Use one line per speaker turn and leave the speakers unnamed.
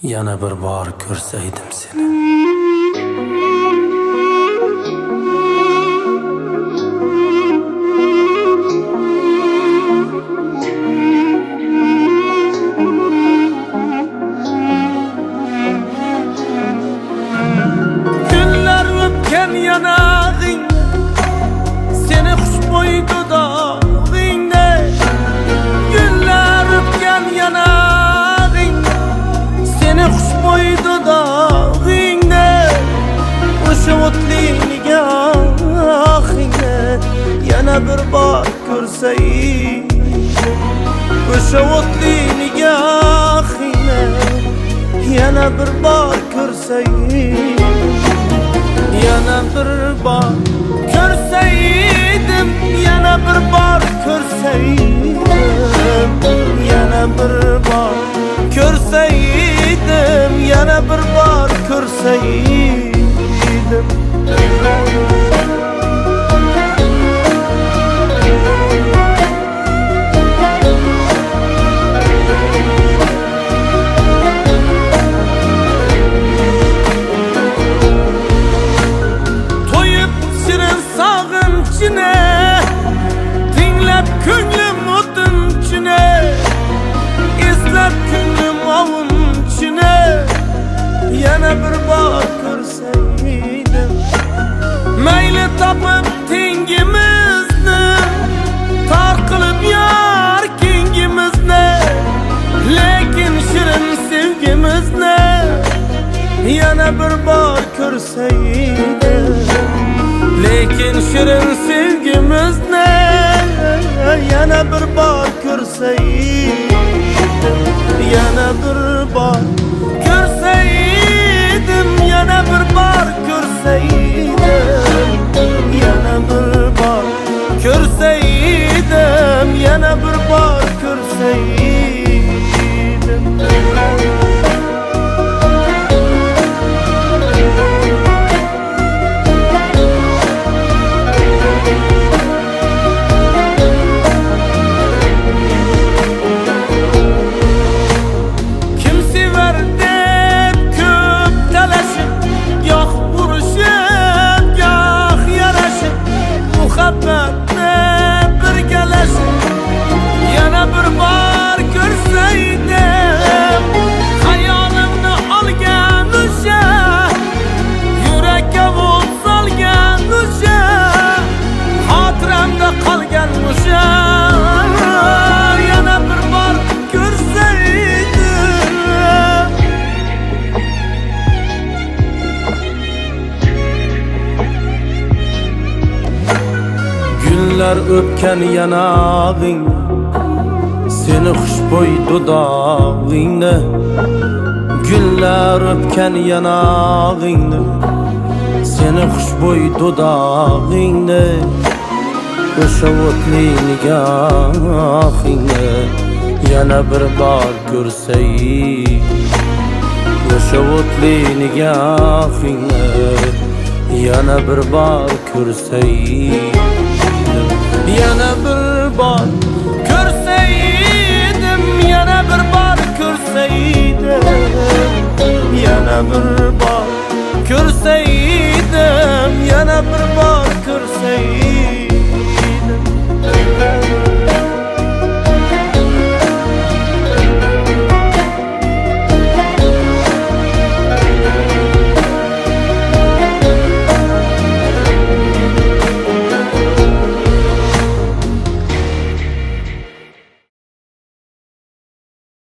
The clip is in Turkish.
Yana bir bor ko'rsaydim seni.
Günler öpken yanağın, seni xushbo'y dudog'ingda. Günler öpken yanağın, seni xushbo'y dudog'ingda. O'sha o'tli nigohingni yana bir bor ko'rsaydim. O'sha o'tli nigohingni yana bir bor ko'rsaydim. Yana bir bor ko'rsaydim, yana bir bor ko'rsaydim. Yana bir bor ko'rsaydim, yana bir bor ko'rsaydim. Dinlep ko'nglim o'tin ichine, eslab ko'nglim ovun ichine yana bir bor ko'rsaydim. Mayli topib tengimizni, tor qilib yor kengimizni, lekin shirin sevgimizni yana bir bor ko'rsaydim. Lekin shirin sevgimizni yana bir bor ko'rsaydim. Yana bir bor ko'rsaydim, yana bir bor ko'rsaydim. Yana bir bor ko'rsaydim, yana bir bor ko'rsaydim. Yana bir bor ko'rsaydim. Hayolimni olgan o'sha, yurakka voz solgan o'sha, xotiramda qolgan o'sha yana bir bor ko'rsaydim. Günler öpken yanağın, seni xushbo'y dudog'ingda. Günler öpken yanağingni, seni xushbo'y dudog'ingda. O'sha o'tli nigohingni yana bir bor ko'rsaydim. O'sha o'tli nigohingni yana bir bor ko'rsaydim. Yana bir bor ko'rsaydim, yana bir bor ko'rsaydim. Yana bir bor ko'rsaydim, yana bir